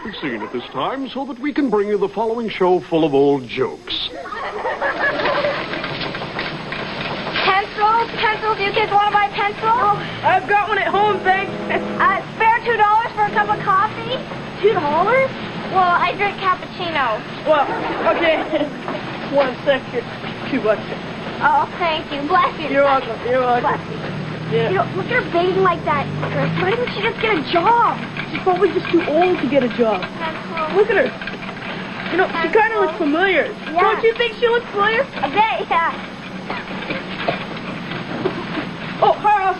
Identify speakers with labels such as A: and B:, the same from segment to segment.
A: the scene at this time so that we can bring you the following show full of old jokes.
B: Pencils? You kids want to buy pencils?
C: Oh, I've got one at home, thanks.
B: Spare $2 for a cup of coffee? $2? Well, I drink cappuccino.
C: Well, okay. 1 second. $2.
B: Oh, thank you. Bless you.
C: You're welcome. You're welcome.
B: Bless you.
C: Yeah.
B: You know, look at her begging like that. Why didn't she just get a job?
C: She's probably just too old to get a job.
B: Pencil.
C: Look at her. You know, she kind of looks familiar.
B: Yeah.
C: Don't you think she looks familiar?
B: A bit, yeah.
C: Oh, hi, Ross.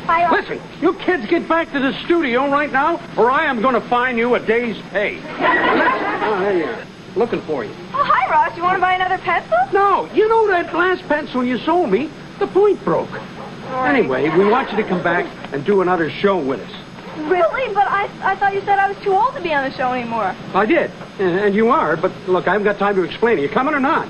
B: Hi, Ross.
D: Listen, you kids get back to the studio right now, or I am going to fine you a day's pay. Hey, looking for you.
B: Oh, hi, Ross. You want to buy another pencil?
D: No, you know that last pencil you sold me? The point broke. Anyway, we want you to come back and do another show with us.
B: Really? But I thought you said I was too old to be on the show anymore.
D: I did, and you are, but look, I haven't got time to explain. Are you coming or not?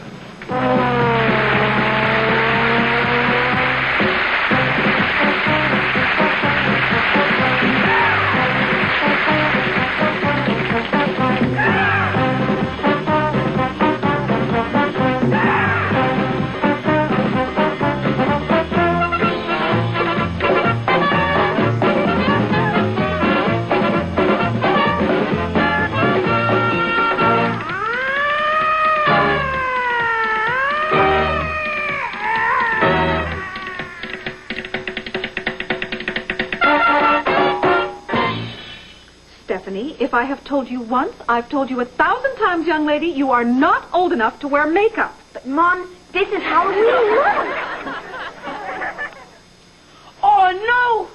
E: Stephanie, if I have told you once, I've told you 1,000 times, young lady, you are not old enough to wear makeup.
B: But, Mom, this is Halloween. Look.
C: Oh,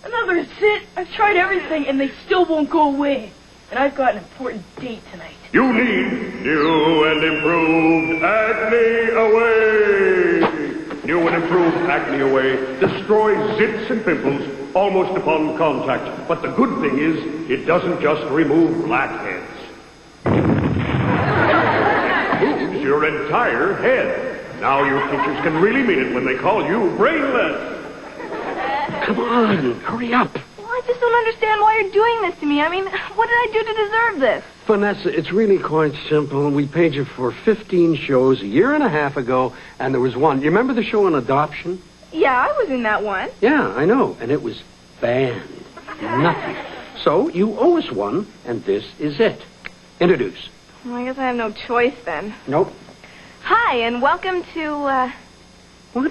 C: no. Another sit. I've tried everything, and they still won't go away. And I've got an important date tonight.
A: You need new and improved Acne Away. New and improved Acne Away destroys zits and pimples almost upon contact. But the good thing is, it doesn't just remove blackheads. It moves your entire head. Now you teachers can really mean it when they call you brainless.
D: Come on, hurry up.
B: Well, I just don't understand why you're doing this to me. I mean, what did I do to deserve this?
D: Vanessa, it's really quite simple. We paid you for 15 shows a year and a half ago, and there was one. You remember the show on adoption?
B: Yeah, I was in that one.
D: Yeah, I know, and it was banned. Nothing. So you owe us one, and this is it. Introduce.
B: Well, I guess I have no choice then.
D: Nope.
B: Hi, and welcome to,
D: What?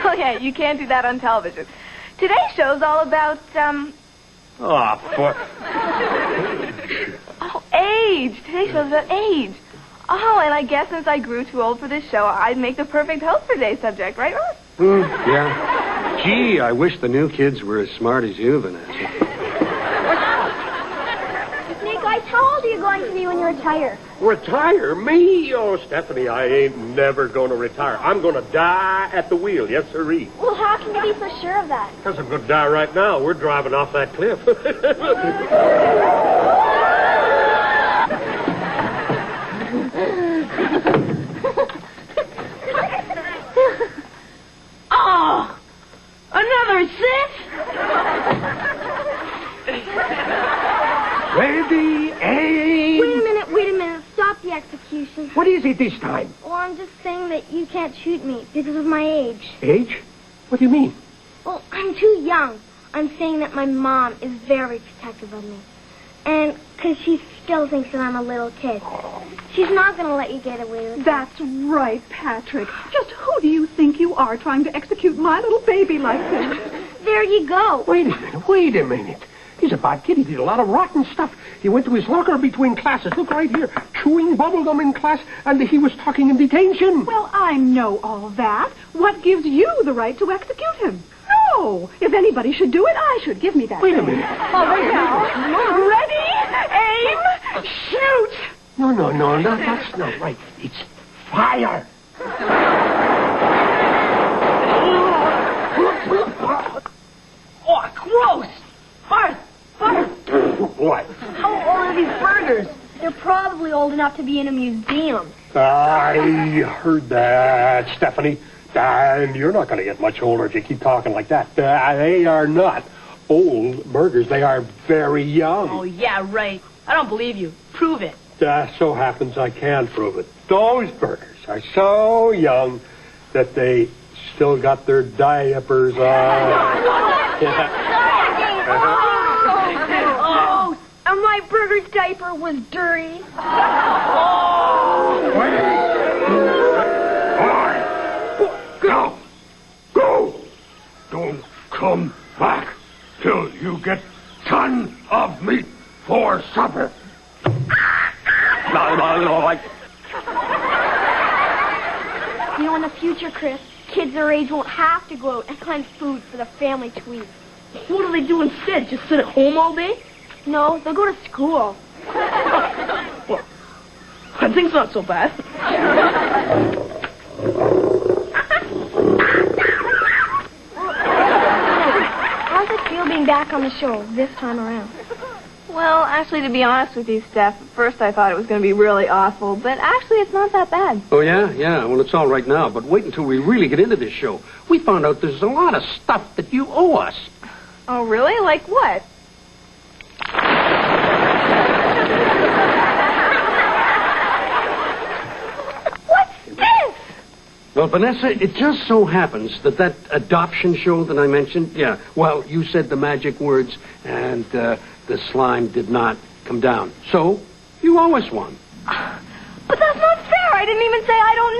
B: Oh, yeah, you can't do that on television. Today's show's all about,
D: Oh, fuck.
B: Oh, age. Today's show's about age. Oh, and I guess since I grew too old for this show, I'd make the perfect host for today's subject, right, Ross?
D: Yeah. Gee, I wish the new kids were as smart as you, Vanessa.
B: Snake Eyes, how old are you going to be when you retire?
A: Retire? Me? Oh, Stephanie, I ain't never going to retire. I'm going to die at the wheel. Yes, sirree.
B: Well, how can you be so sure of that?
A: Because I'm going to die right now. We're driving off that cliff.
C: Oh! Another sit?
D: Ready, aim.
B: Wait a minute. Stop the execution.
D: What is it this time?
B: Well, I'm just saying that you can't shoot me because of my age.
D: Age? What do you mean?
B: Well, I'm too young. I'm saying that my mom is very protective of me. And because she still thinks that I'm a little kid. She's not going to let you get away with it.
E: That's right, Patrick. Just who do you think you are trying to execute my little baby like this?
B: There you go.
F: Wait a minute. He's a bad kid. He did a lot of rotten stuff. He went to his locker between classes. Look right here. Chewing bubblegum in class, and he was talking in detention.
E: Well, I know all that. What gives you the right to execute him? No. If anybody should do it, I should. Give me that.
F: Wait a minute.
E: All right, now. Ready, aim, shoot.
F: No, that's not right. It's fire.
C: Oh, gross! Fire!
F: What?
B: How old are these burgers? They're probably old enough to be in a museum.
F: I heard that, Stephanie. And you're not going to get much older if you keep talking like that. They are not old burgers. They are very young.
C: Oh, yeah, right. I don't believe you. Prove it.
F: So happens I can prove it. Those burgers are so young that they still got their diapers on.
B: Oh, and my burger's diaper was dirty.
A: Go! Go! Don't come back till you get ton of meat for supper.
B: You know, in the future, Chris, kids their age won't have to go out and find food for the family to eat.
C: What do they do instead? Just sit at home all day?
B: No, they'll go to school.
C: Well, I think it's not so bad.
B: How's it feel being back on the show this time around?
G: Well, actually, to be honest with you, Steph, at first I thought it was going to be really awful, but actually it's not that bad.
D: Oh, yeah? Yeah, well, it's all right now, but wait until we really get into this show. We found out there's a lot of stuff that you owe us.
G: Oh, really? Like what?
B: What's this?
D: Well, Vanessa, it just so happens that adoption show that I mentioned, yeah, well, you said the magic words, and the slime did not come down. So, you owe us one.
G: But that's not fair. I didn't even say I don't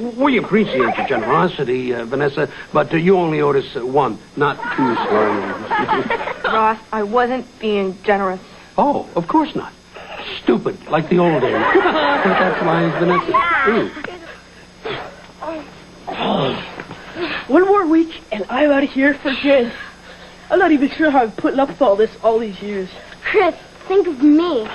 G: know.
D: We appreciate your generosity, Vanessa, but you only owed us one, not two slimes.
G: Ross, I wasn't being generous.
D: Oh, of course not. Stupid, like the old days. That's why, Vanessa.
C: One more week, and I'm out of here for good. I'm not even sure how I've put up with all this all these years.
B: Chris, think of me.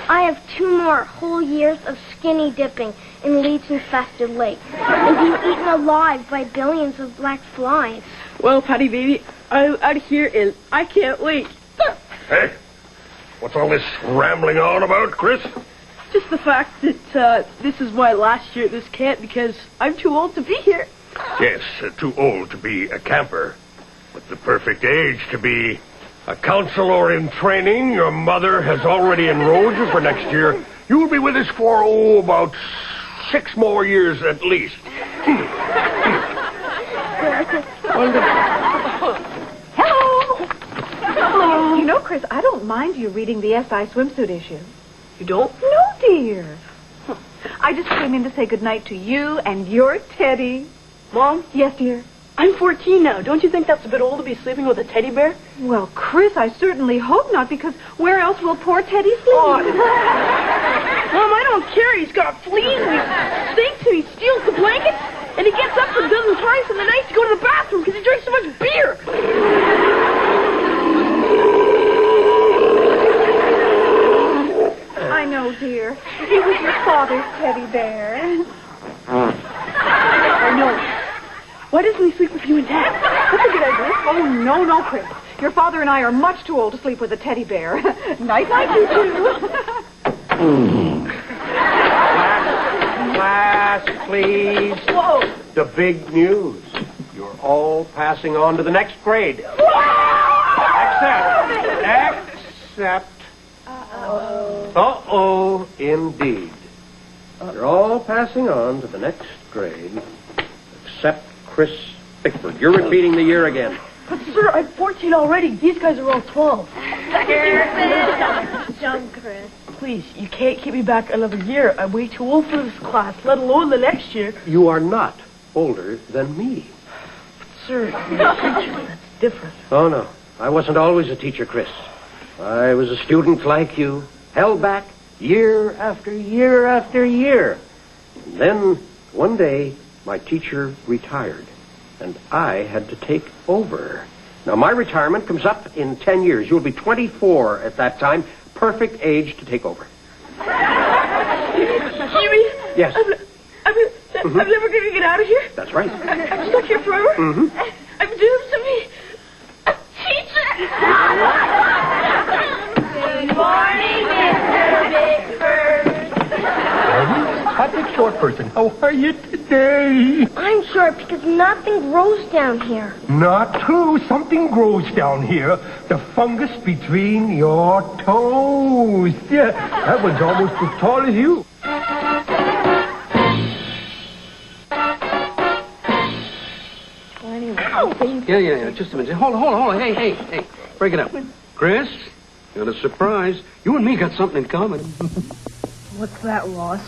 B: I have 2 more whole years of skinny dipping in leech-infested lakes and being eaten alive by billions of black flies.
C: Well, Patty, baby, I'm out of here, and I can't wait.
A: Hey, what's all this rambling on about, Chris?
C: Just the fact that this is my last year at this camp because I'm too old to be here.
A: Yes, too old to be a camper, but the perfect age to be a counselor in training. Your mother has already enrolled you for next year. You'll be with us for, about 6 more years at least.
E: Hello. You know, Chris, I don't mind you reading the SI swimsuit issue.
C: You don't?
E: No, dear. I just came in to say goodnight to you and your teddy.
C: Mom?
E: Yes, dear.
C: I'm 14 now. Don't you think that's a bit old to be sleeping with a teddy bear?
E: Well, Chris, I certainly hope not, because where else will poor Teddy sleep?
C: Mom, I don't care. He's got fleas and he stinks and he steals the blankets and he gets up a dozen times in the night to go to the bathroom because he drinks so much beer.
E: I know, dear. He was your father's teddy bear.
C: I know. Why doesn't he sleep with you and Dad? That's a good idea.
E: Oh, no, Chris. Your father and I are much too old to sleep with a teddy bear. Night, you two.
F: Class, please.
C: Whoa.
F: The big news. You're all passing on to the next grade. Except. Uh-oh, indeed. You're all passing on to the next grade, except Chris Pickford. You're repeating the year again.
C: But, sir, I'm 14 already. These guys are all 12.
B: Young Chris.
C: Please, you can't keep me back another year. I'm way too old for this class, let alone the next year.
F: You are not older than me.
C: But, sir, you're a teacher. That's different.
F: Oh, no. I wasn't always a teacher, Chris. I was a student like you, held back year after year after year. And then, one day, my teacher retired, and I had to take over. Now, my retirement comes up in 10 years. You'll be 24 at that time. Perfect age to take over.
C: Jimmy?
F: Yes.
C: I'm never going to get out of here.
F: That's right.
C: I'm stuck here forever.
F: Mm-hmm.
C: I'm doomed to be a teacher.
B: Good morning, Mr. Big Bird.
F: Patrick Short Person, how are you today?
B: I'm Short because nothing grows down here.
H: Not true. Something grows down here. The fungus between your toes. Yeah, that one's almost as tall as you.
D: Yeah. Just a minute. Hold on. Hey. Break it up. Chris, got a surprise. You and me got something in common.
C: What's that, Ross?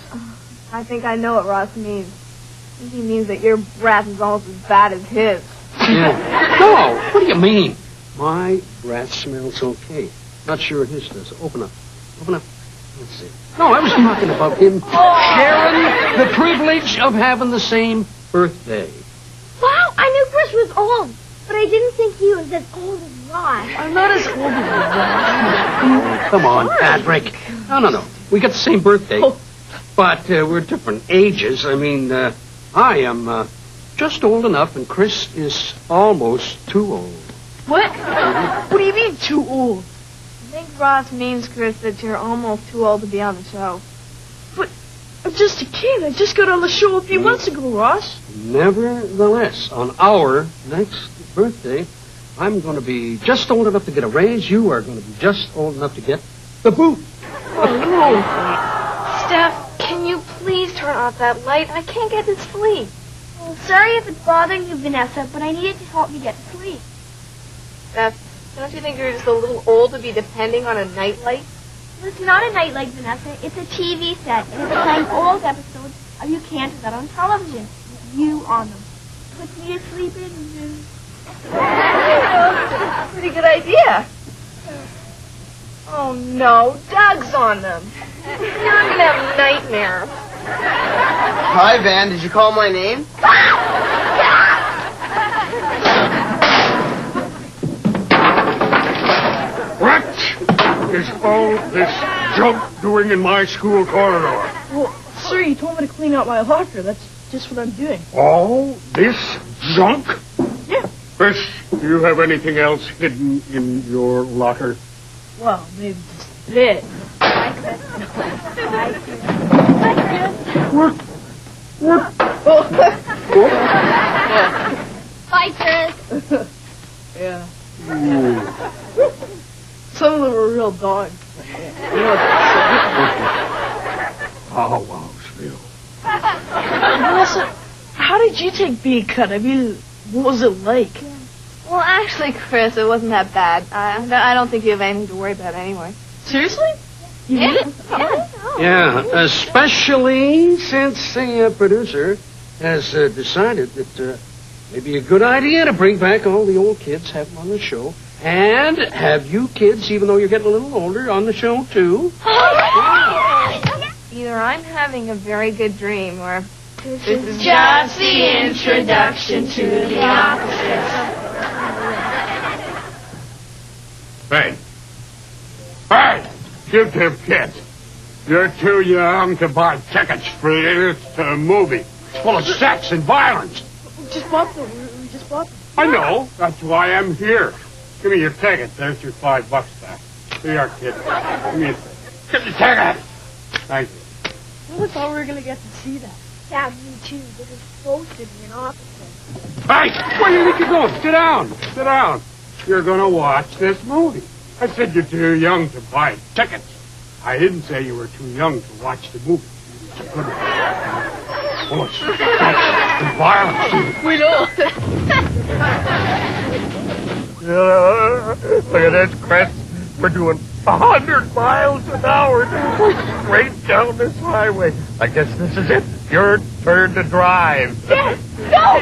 G: I think I know what Ross means. I think he means that your breath is almost as bad as his.
D: Yeah. No, what do you mean? My breath smells okay. Not sure his does. Open up. Let's see. No, I was talking about him sharing the privilege of having the same birthday.
B: Wow, I knew Chris was old, but I didn't think he was as old as Ross.
C: I'm not as old as Ross.
D: Come on, Patrick. No. We got the same birthday, but we're different ages. I mean, I am just old enough, and Chris is almost too old.
C: What? What do you mean, too old?
G: I think Ross means, Chris, that you're almost too old to be on the show.
C: But I'm just a kid. I just got on the show a few months ago, Ross.
D: Nevertheless, on our next birthday, I'm going to be just old enough to get a raise. You are going to be just old enough to get the boot.
G: Steph, can you please turn off that light? I can't get to sleep.
B: Well, sorry if it's bothering you, Vanessa, but I need it to help me get to sleep.
G: Steph, don't you think you're just a little old to be depending on a nightlight?
B: Well, it's not a nightlight, Vanessa. It's a TV set, and it's playing old episodes of You Can't Do That on television with you on them. Puts me to sleep in.
G: That's a pretty good idea. Oh, no. Doug's on them. You're going to have nightmares.
I: Hi, Van. Did you call my name?
A: What is all this junk doing in my school corridor?
C: Well, sir, you told me to clean out my locker. That's just what I'm doing.
A: All this junk?
C: Yeah.
A: Chris, do you have anything else hidden in your locker?
C: Well, maybe just a bit.
B: Bye, Chris. Bye, Chris.
C: Yeah. Some of them are real dogs.
A: Oh, wow, Phil.
C: Melissa, how did you take being cut? I mean, what was it like?
G: Well, actually, Chris, it wasn't that bad. I don't think you have anything to worry about anyway.
C: Seriously? You did it?
D: Yeah, especially since the producer has decided that maybe a good idea to bring back all the old kids, have them on the show, and have you kids, even though you're getting a little older, on the show, too.
G: Either I'm having a very good dream, or this is
B: Just the introduction to the opposites.
A: Hey, you two kids. You're too young to buy tickets for the movie. It's full of sex and violence.
C: We just bought them. We just bought them.
A: I know. That's why I'm here. Give me your ticket. There's your $5 back. Here you are, kid. Give me your ticket. Give me your ticket. Thank you.
C: Well, I thought we were going to get to see that.
B: Yeah, me too. This is supposed to be an opposite.
A: Hey, where do you think you're going? Sit down. Sit down. You're going to watch this movie. I said you're too young to buy tickets. I didn't say you were too young to watch the movie. It's a good one. Oh, it's sex and violence.
C: We know.
A: Look at this, Chris. We're doing 100 miles an hour straight down this highway. I guess this is it. Your turn to drive.
C: Yes! No!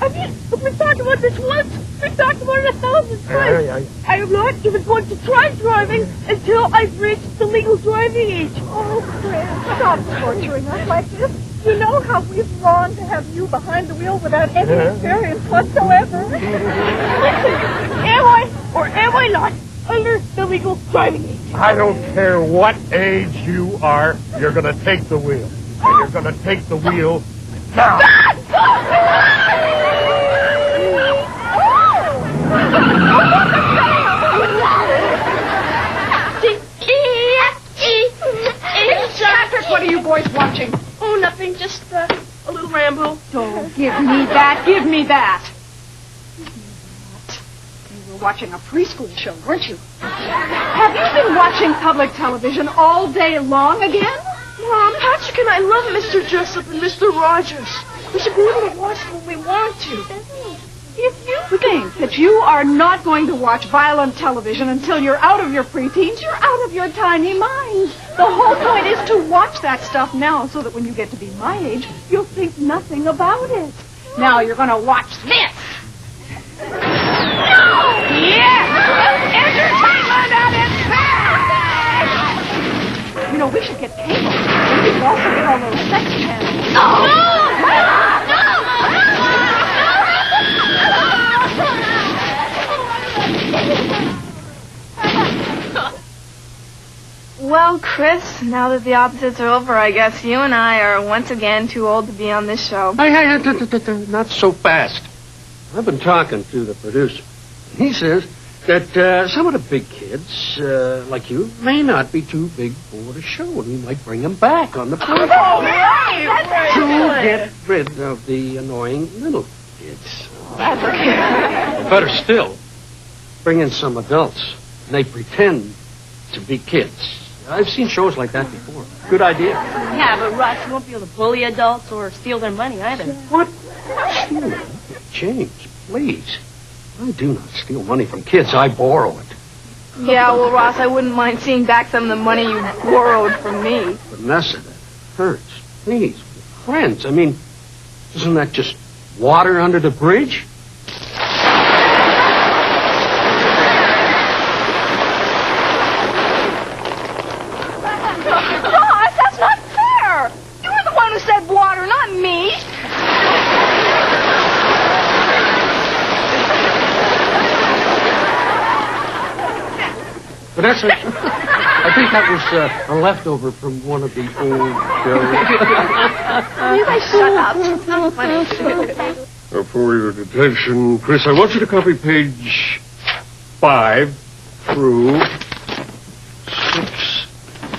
C: I mean, we talked about this once. We talked about it 1,000 times. I am not even going to try driving until I've reached the legal driving age. Oh, Chris, stop torturing us like this. You know how we've longed to have you behind the wheel without any experience whatsoever. Am I, or am I not, under the legal driving age?
A: I don't care what age you are, you're going to take the wheel. And you're going to take the wheel now.
C: Patrick, what are you boys watching? Oh, nothing, just a little Rambo. Don't give me that.
E: Give me that. You were watching a preschool show, weren't you? Have you been watching public television all day long again?
C: Mom, Patrick and I love Mr. Jessup and Mr. Rogers. We should be able to watch them when we want to.
E: If you think that you are not going to watch violent television until you're out of your preteens, you're out of your tiny mind. The whole point is to watch that stuff now so that when you get to be my age, you'll think nothing about it. Now you're going to watch this. Yes! Entertainment at its best! You know, we should get cable. We could also get all those sex channels. No!
G: Well, Chris, now that the opposites are over, I guess you and I are once again too old to be on this show.
D: Hey, not so fast. I've been talking to the producer. He says that some of the big kids, like you, may not be too big for the show, and he might bring them back on the program.
E: Oh, right!
D: To get rid of the annoying little kids. Better still, bring in some adults, and they pretend to be kids. I've seen shows like that before. Good idea.
C: Yeah, but Russ, you won't be able to bully adults or steal their money either.
D: What? James, please. I do not steal money from kids. I borrow it.
G: Yeah, well, Ross, I wouldn't mind seeing back some of the money you borrowed from me.
D: Vanessa, that hurts. Please, we're friends. I mean, isn't that just water under the bridge?
E: Ross, that's not fair! You were the one who said water, not me!
D: Vanessa, I think that was a leftover from one of the old shows.
E: You guys shut up. It's not funny.
A: For your detention, Chris, I want you to copy page 5 through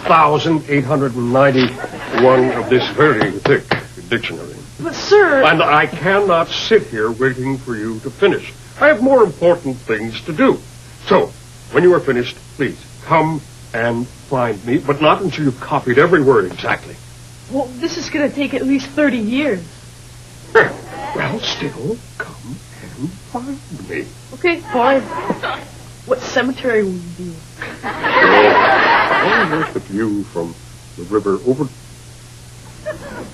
A: 6,891 of this very thick dictionary.
C: But, sir...
A: And I cannot sit here waiting for you to finish. I have more important things to do. So, when you are finished, please come and find me, but not until you've copied every word exactly.
C: Well, this is going to take at least 30 years.
A: Well, still, come and find me.
C: Okay, fine. What cemetery will you be?
A: Oh, there's the view from the river over...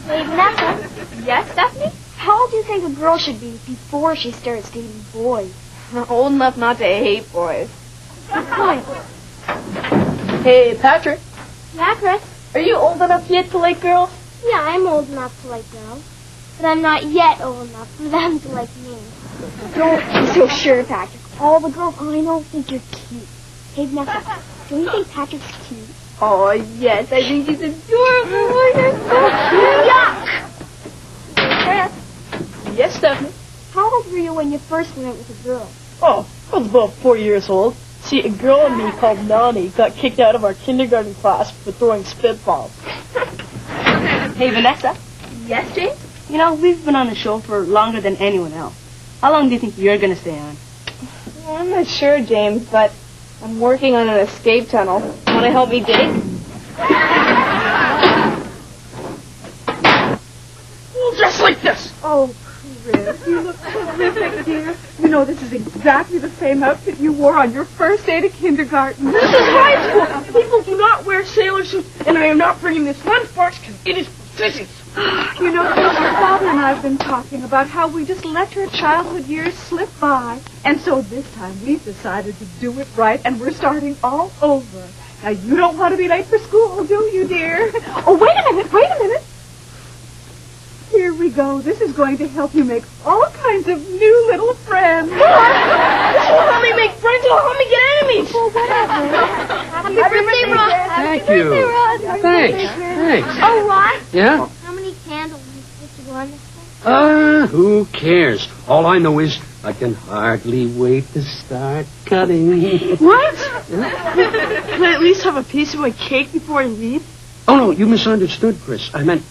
B: Hey, Vanessa. Yes, Stephanie? How old do you think a girl should be before she starts dating boys?
G: Old enough not to hate boys.
B: Good point.
C: Hey, Patrick.
B: Yeah, Chris?
C: Are you old enough yet to like girls?
B: Yeah, I'm old enough to like girls. But I'm not yet old enough for them to like me. Don't be so sure, Patrick. All the girls I know think you're cute. Hey, Vanessa, don't you think Patrick's cute?
G: Oh, yes, I think he's adorable. Oh, you're so cute.
B: Chris,
C: Yes, Stephanie.
B: how old were you when you first went out with a girl?
C: Oh, I was about 4 years old. See, a girl and me called Melanie got kicked out of our kindergarten class for throwing spitballs. Hey, Vanessa.
G: Yes, James?
C: You know, we've been on the show for longer than anyone else. How long do you think you're going to stay on?
G: Well, I'm not sure, James, but I'm working on an escape tunnel. Want to help me dig?
C: Just like this.
E: Oh, Chris, you look terrific, dear. You know, this is exactly the same outfit you wore on your first day to kindergarten.
C: This is high school. People do not wear sailor suits, and I am not bringing this lunchbox because it is for sissies.
E: You know, our father and I have been talking about how we just let your childhood years slip by. And so this time we've decided to do it right, and we're starting all over. Now, you don't want to be late for school, do you, dear? Oh, wait a minute. Here we go. This is going to help you make all kinds of new little friends.
C: This will help me make friends. It'll help me get enemies.
E: Well, whatever.
B: Happy birthday, Ross. Happy
D: Thank you.
B: birthday, Ross.
D: Thanks.
B: Oh, Ross,
D: Yeah?
B: how many candles are we supposed to go on this thing?
D: Who cares? All I know is I can hardly wait to start cutting.
C: What? Can I at least have a piece of my cake before I leave?
D: Oh, no, you misunderstood, Chris. I meant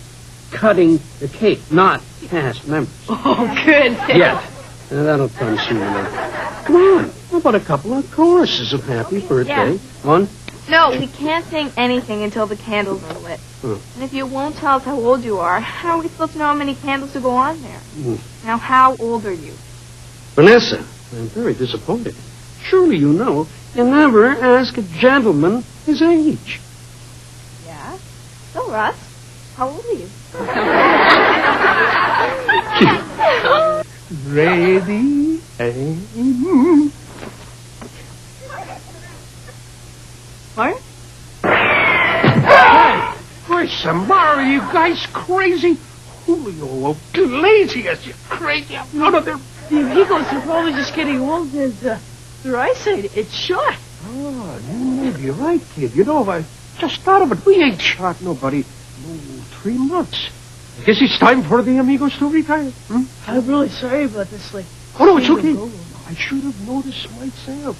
D: cutting the cake, not cast members.
E: Oh, good.
D: Yet. That'll come soon enough. Come on. How about a couple of choruses of happy birthday?
G: Yeah.
D: One?
G: No, we can't sing anything until the candles are lit. And if you won't tell us how old you are, how are we supposed to know how many candles to go on there? Now, how old are you?
D: Vanessa, I'm very disappointed. Surely you know you never ask a gentleman his age.
G: Yeah? So, Russ, how old are you?
H: Ready, aim.
G: What?
H: Where's Samara? Are you guys crazy? Julio, lazy as you crazy. I'm out of there.
C: The amigos are probably just getting old as their eyesight. It's shot.
H: Oh, you may be right, kid. You know, I just thought of it. We ain't shot nobody. No, 3 months. I guess it's time for the amigos to retire.
C: I'm really sorry about this.
H: Oh, no, it's okay. I should have noticed myself.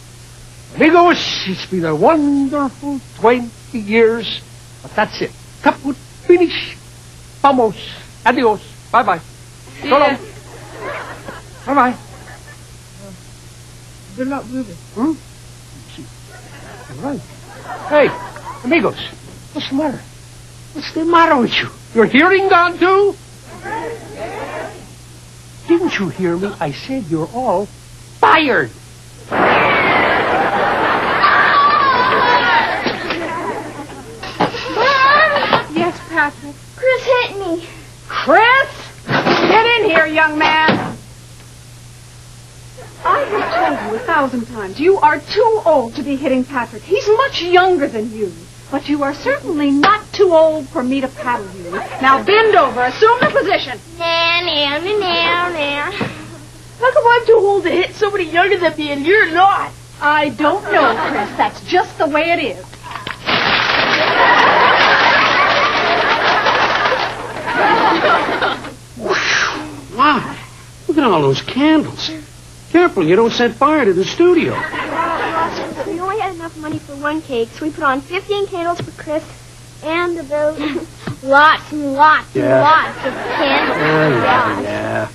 H: Amigos, it's been a wonderful 20 years. But that's it. Kaput, finish. Vamos. Adios. Bye-bye. So long. Bye-bye.
C: They're not moving.
H: All right. Hey, amigos, what's the matter? What's the matter with you? Your hearing gone too? Didn't you hear me? I said you're all fired.
E: Yes, Patrick.
B: Chris hit me.
E: Chris? Get in here, young man. I have told you 1,000 times, you are too old to be hitting Patrick. He's much younger than you. But you are certainly not too old for me to paddle you. Now bend over, assume the position.
B: Nah.
C: How come I'm too old to hit somebody younger than me and you're not?
E: I don't know, Chris. That's just the way it is.
D: Wow. Look at all those candles. Careful, you don't set fire to the studio.
B: We only had enough money for one cake, so we put on 15 candles for Chris and about lots and lots and lots of candles.
D: Yeah.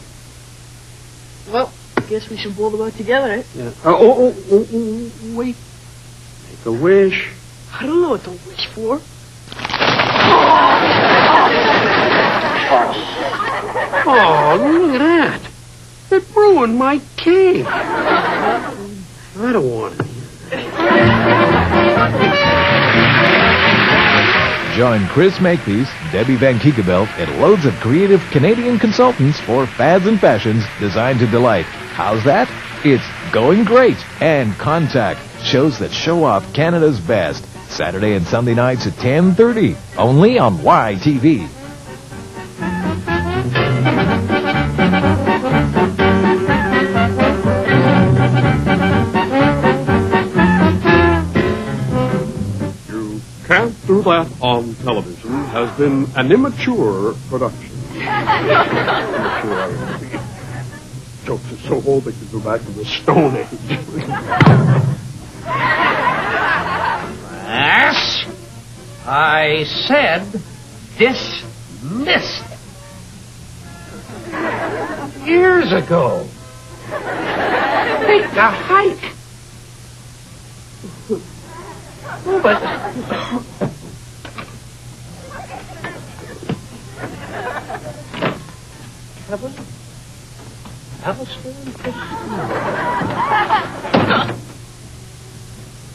C: Well, I guess we should blow them out together, eh?
D: Yeah. Wait. Make a wish.
C: I don't know what to wish for.
D: Oh, look at that. It ruined my cake. I don't want it.
J: Join Chris Makepeace, Debbie Van Kiekeveld, and loads of creative Canadian consultants for fads and fashions designed to delight. How's that? It's going great. And Contact, shows that show off Canada's best. Saturday and Sunday nights at 10:30, only on YTV.
A: Can't Do That on Television has been an immature production. Jokes are so old they could go back to the Stone Age.
F: Yes, I said dismissed. Years ago. Take a hike. Oh, but... Kevin? Alistair and Christine.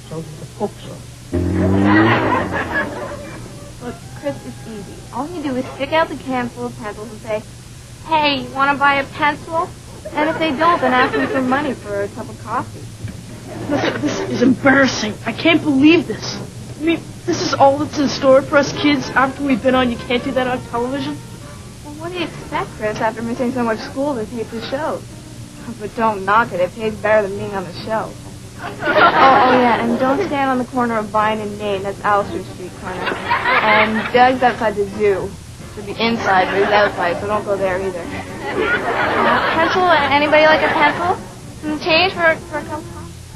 F: So the folks are.
G: Look, Chris, it's easy. All you do is stick out the can full of pencils and say, hey, you want to buy a pencil? And if they don't, then ask them for money for a cup of coffee.
C: Listen, this is embarrassing. I can't believe this. I mean, this is all that's in store for us kids after we've been on You Can't Do That on television?
G: Well, what do you expect, Chris, after missing so much school to tape the shows? But don't knock it. It pays better than being on the show. Oh, yeah, and don't stand on the corner of Vine and Main. That's Alistair Street corner. And Doug's outside the zoo. Should be inside, but he's outside, so don't go there either. Pencil? Anybody like a pencil? Some change for a couple?